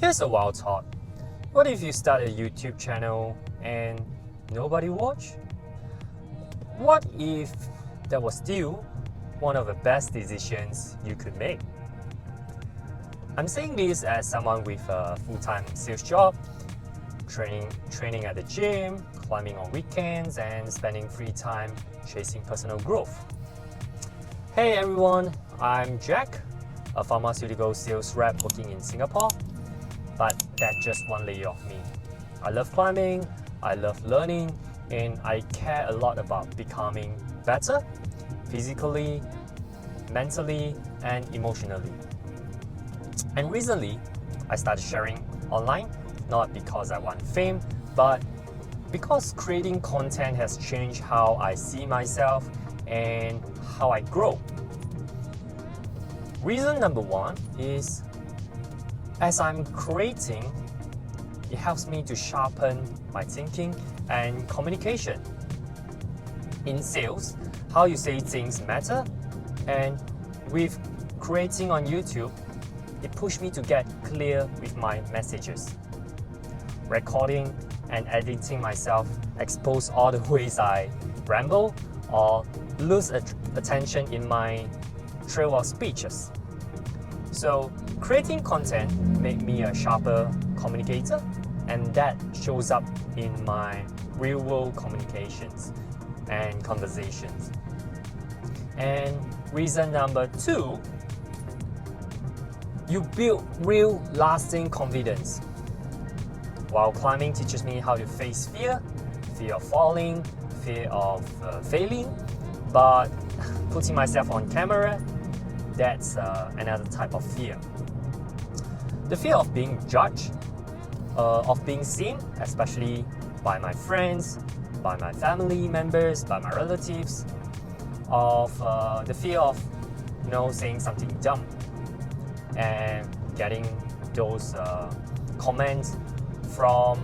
Here's a wild thought. What if you start a YouTube channel and nobody watch? What if that was still one of the best decisions you could make? I'm saying this as someone with a full-time sales job, training at the gym, climbing on weekends, and spending free time chasing personal growth. Hey everyone, I'm Jack, a pharmaceutical sales rep working in Singapore. But that's just one layer of me. I love climbing, I love learning, and I care a lot about becoming better physically, mentally, and emotionally. And recently, I started sharing online, not because I want fame, but because creating content has changed how I see myself and how I grow. Reason number one is as I'm creating, it helps me to sharpen my thinking and communication. In sales, how you say things matter, and with creating on YouTube, it pushed me to get clear with my messages. Recording and editing myself expose all the ways I ramble or lose attention in my trail of speeches. So creating content made me a sharper communicator, and that shows up in my real-world communications and conversations. And reason number two, you build real lasting confidence. While climbing teaches me how to face fear of falling, fear of failing, but putting myself on camera, that's another type of fear. The fear of being judged, of being seen, especially by my friends, by my family members, by my relatives, of the fear of saying something dumb and getting those comments from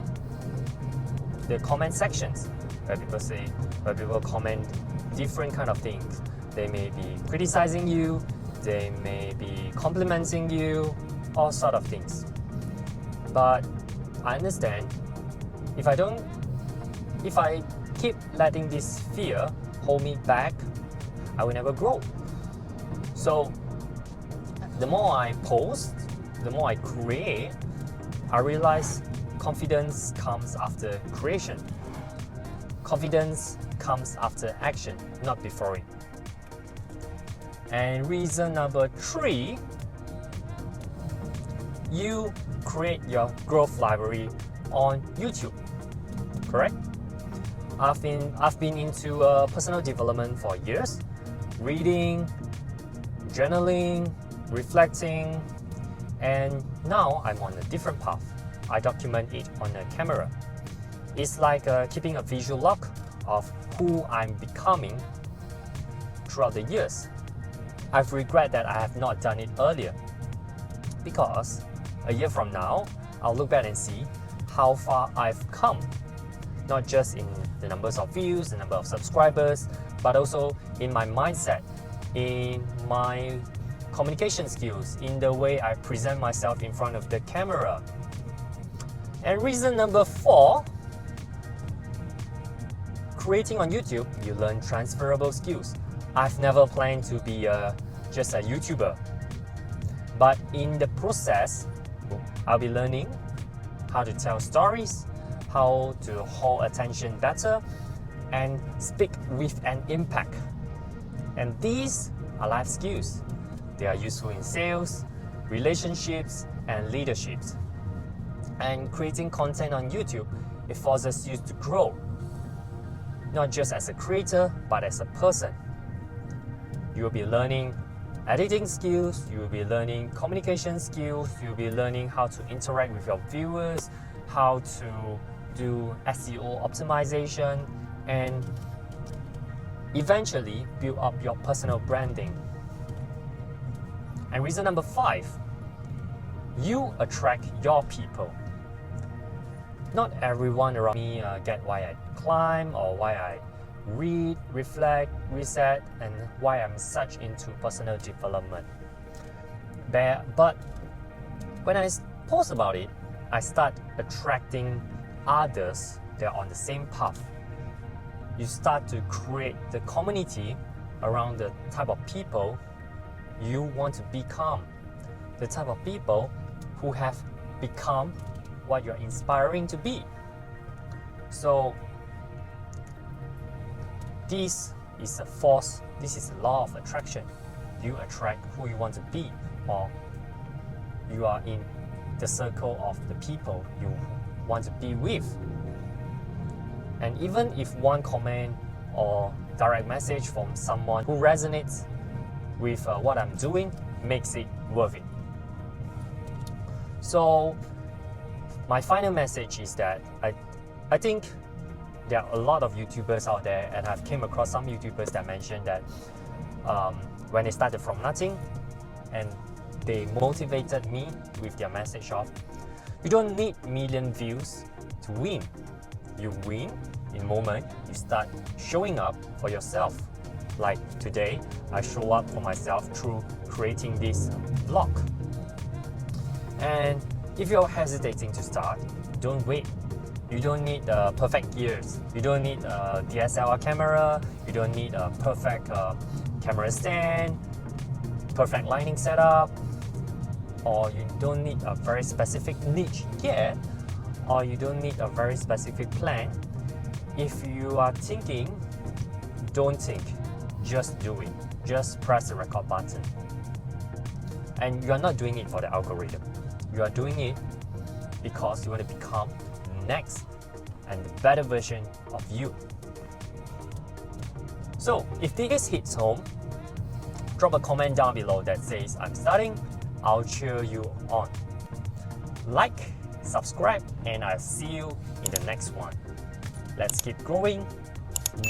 the comment sections where people comment different kind of things. They may be criticizing you, they may be complimenting you, all sort of things. But I understand if I keep letting this fear hold me back, I will never grow. So the more I post, the more I create, I realize confidence comes after creation. Confidence comes after action, not before it. And reason number three, you create your growth library on YouTube, correct? I've been into personal development for years, reading, journaling, reflecting, and now I'm on a different path. I document it on a camera. It's like keeping a visual log of who I'm becoming throughout the years. I've regret that I have not done it earlier, because a year from now, I'll look back and see how far I've come, not just in the numbers of views, the number of subscribers, but also in my mindset, in my communication skills, in the way I present myself in front of the camera. And reason number four, creating on YouTube, you learn transferable skills. I've never planned to be just a YouTuber, but in the process, I'll be learning how to tell stories, how to hold attention better, and speak with an impact. And these are life skills. They are useful in sales, relationships, and leaderships. And creating content on YouTube, it forces you to grow, not just as a creator, but as a person. You will be learning editing skills, you will be learning communication skills, you'll be learning how to interact with your viewers, how to do SEO optimization, and eventually build up your personal branding. And reason number five, you attract your people. Not everyone around me get why I climb or why I read, reflect, reset, and why I'm such into personal development. But when I post about it, I start attracting others that are on the same path. You start to create the community around the type of people you want to become, the type of people who have become what you're inspiring to be. So this is a force, this is a law of attraction. You attract who you want to be, or you are in the circle of the people you want to be with. And even if one comment or direct message from someone who resonates with what I'm doing makes it worth it. So my final message is that I think there are a lot of YouTubers out there, and I've came across some YouTubers that mentioned that when they started from nothing, and they motivated me with their message of, you don't need million views to win. You win in moment you start showing up for yourself. Like today, I show up for myself through creating this vlog. And if you're hesitating to start, don't wait. You don't need perfect gears. You don't need a DSLR camera. You don't need a perfect camera stand, perfect lighting setup, or you don't need a very specific niche yet, or you don't need a very specific plan. If you are thinking, don't think, just do it. Just press the record button. And you are not doing it for the algorithm. You are doing it because you want to become the next and the better version of you. So if this hits home, drop a comment down below that says I'm starting. I'll cheer you on. Like, subscribe, and I'll see you in the next one. Let's keep growing,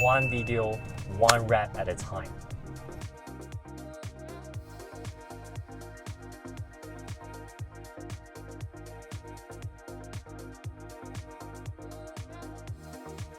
one video, one rap at a time.